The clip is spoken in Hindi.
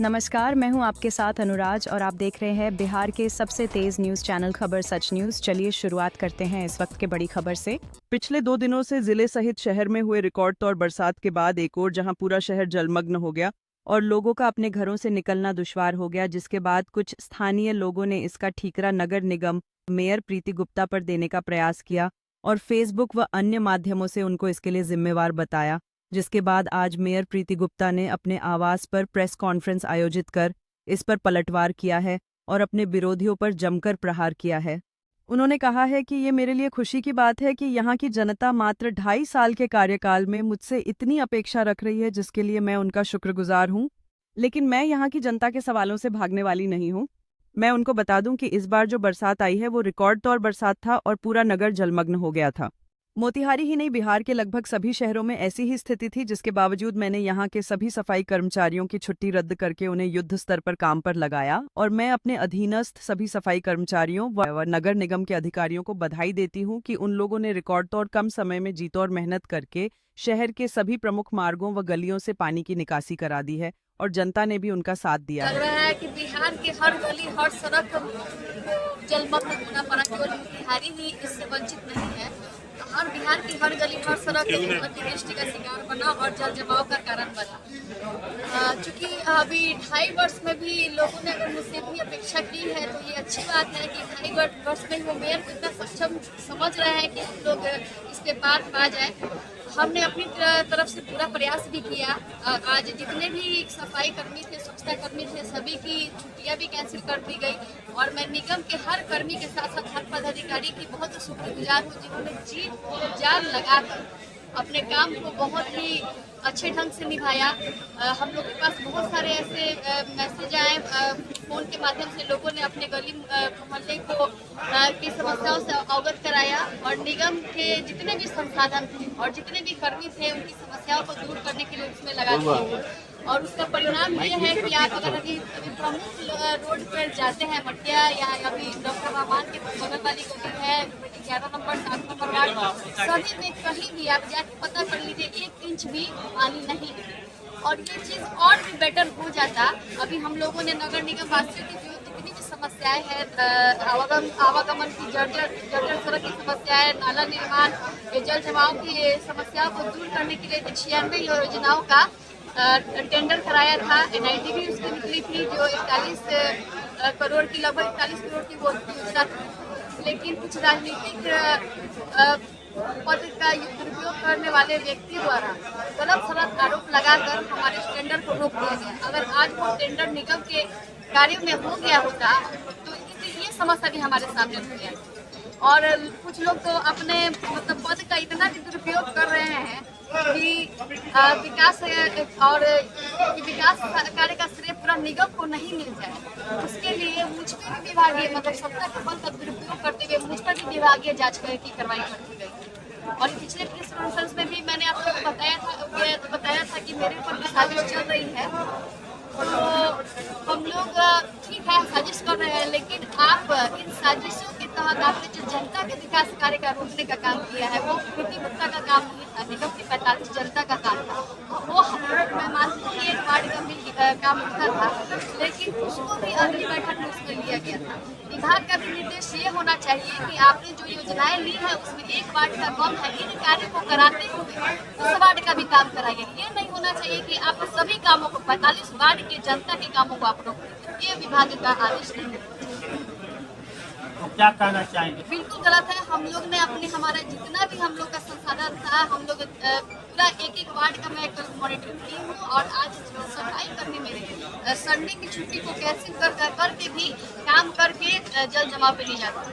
नमस्कार, मैं हूं आपके साथ अनुराज और आप देख रहे हैं बिहार के सबसे तेज न्यूज चैनल खबर सच न्यूज। चलिए शुरुआत करते हैं इस वक्त के बड़ी खबर से। पिछले 2 दिनों से जिले सहित शहर में हुए रिकॉर्ड तौर बरसात के बाद एक और जहां पूरा शहर जलमग्न हो गया और लोगों का अपने घरों से निकलना दुश्वार हो गया, जिसके बाद कुछ स्थानीय लोगों ने इसका ठीकरा नगर निगम मेयर प्रीति गुप्ता पर देने का प्रयास किया और फेसबुक व अन्य माध्यमों से उनको इसके लिए जिम्मेवार बताया। जिसके बाद आज मेयर प्रीति गुप्ता ने अपने आवास पर प्रेस कॉन्फ्रेंस आयोजित कर इस पर पलटवार किया है और अपने विरोधियों पर जमकर प्रहार किया है। उन्होंने कहा है कि ये मेरे लिए खुशी की बात है कि यहाँ की जनता मात्र 2.5 साल के कार्यकाल में मुझसे इतनी अपेक्षा रख रही है, जिसके लिए मैं उनका शुक्रगुजार हूँ। लेकिन मैं यहाँ की जनता के सवालों से भागने वाली नहीं हूँ। मैं उनको बता दूं कि इस बार जो बरसात आई है वो रिकॉर्ड तौर बरसात था और पूरा नगर जलमग्न हो गया था। मोतिहारी ही नहीं, बिहार के लगभग सभी शहरों में ऐसी ही स्थिति थी, जिसके बावजूद मैंने यहाँ के सभी सफाई कर्मचारियों की छुट्टी रद्द करके उन्हें युद्ध स्तर पर काम पर लगाया और मैं अपने अधीनस्थ सभी सफाई कर्मचारियों व नगर निगम के अधिकारियों को बधाई देती हूँ कि उन लोगों ने रिकॉर्ड तौर कम समय में जीतोड़ मेहनत करके शहर के सभी प्रमुख मार्गों व गलियों से पानी की निकासी करा दी है और जनता ने भी उनका साथ दिया लग रहा है कि बिहार के हर गली हर सड़क जलमग्न होना पड़ा, केवल मोतिहारी ही इससे वंचित नहीं है। हर बिहार की हर गली हर सड़क अतिवृष्टि का शिकार बना और जल जमाव का कारण बना। चूँकि अभी 2.5 वर्ष में भी लोगों ने मुझसे भी अपेक्षा की है, तो ये अच्छी बात है कि 2.5 वर्ष में वो मेयर को इतना सक्षम समझ रहे हैं कि हम लोग इस पे पार पा जाए। हमने अपनी तरफ से पूरा प्रयास भी किया। आज जितने भी सफाई कर्मी थे, स्वच्छता कर्मी थे, सभी की छुट्टियां भी कैंसिल कर दी गई और मैं निगम के हर कर्मी के साथ साथ हर पदाधिकारी की बहुत शुक्रगुजार हूँ, जिन्होंने जी जान लगाकर अपने काम को बहुत ही अच्छे ढंग से निभाया। हम लोग के पास बहुत सारे ऐसे मैसेज आए फ़ोन के माध्यम से, लोगों ने अपने गली मोहल्ले को की समस्याओं से अवगत कराया और निगम के जितने भी संसाधन थे और जितने भी कर्मी थे उनकी समस्याओं को दूर करने के लिए उसमें लगा दिए। और उसका परिणाम ये है कि आप अगर अभी प्रमुख रोड पर जाते हैं, मटिया या अभी डॉक्टर रहमान के बगल वाली गली है, 11 नंबर 7 नंबर वार्ड, सभी में कहीं भी आप जाके पता कर लीजिए 1 इंच भी पानी नहीं है। और ये चीज़ और भी बेटर हो जाता। अभी हम लोगों ने नगर निगम वासियों की जो जितनी भी समस्याएं हैं, आवागमन की जर्जर सड़क की समस्याएं, नाला निर्माण, जल जमाव की समस्याओं को दूर करने के लिए 96 योजनाओं का टेंडर कराया था। NIT भी उसकी निकली थी, जो 41 करोड़ की, लगभग 41 करोड़ की वो योजना थी। लेकिन कुछ राजनीतिक पद का दुरुपयोग करने वाले व्यक्ति द्वारा गलत आरोप लगाकर हमारे टेंडर को रोक दिया गया। अगर आज वो टेंडर निगम के कार्यों में हो गया होता तो ये समस्या भी हमारे सामने नहीं आई। और कुछ लोग तो अपने मतलब पद का इतना भी दुरुपयोग कर रहे हैं कि विकास और विकास कार्य का श्रेय पूरा निगम को नहीं मिल जाए। उसके लिए मुझ पर भी विभागीय मतलब सत्ता के बल का दुरुपयोग करते हुए मुझ पर भी विभागीय जांच की कार्रवाई करती गई। और पिछले प्रेस कॉन्फ्रेंस में भी मैंने आप लोगों को बताया था कि मेरे ऊपर भी साजिश चल रही है। तो हम लोग ठीक है साजिश कर रहे हैं, लेकिन आप इन साजिशों के तहत आपने जो जनता के विकास कार्य का रोकने का काम किया है, वो प्रीति गुप्ता का काम नहीं था, निगम की 45 जनता का काम था। वो मैं मानती हूँ कि 1 वार्ड का भी काम उठा था, लेकिन उसको भी अगली बैठक में उसमें लिया गया था। विभाग का भी निर्देश ये होना चाहिए कि आपने जो योजनाएं ली है उसमें 1 वार्ड का कम है, इन कार्यों को कराते हुए उस वार्ड का भी काम कराइए। ये नहीं होना चाहिए कि आप सभी कामों को 45 वार्ड के जनता के कामों को आप रोक दें। ये विभाग का आदेश नहीं है। क्या कहना चाहेंगे? बिल्कुल गलत है। हम लोग ने हमारा जितना भी हम लोग का संसाधन था, हम लोग पूरा एक वार्ड का मैं मॉनिटरिंग की हूँ और आज सफाई करने में संडे की छुट्टी को कैंसिल करके भी काम करके जल जमाव पे ले जाता हूँ।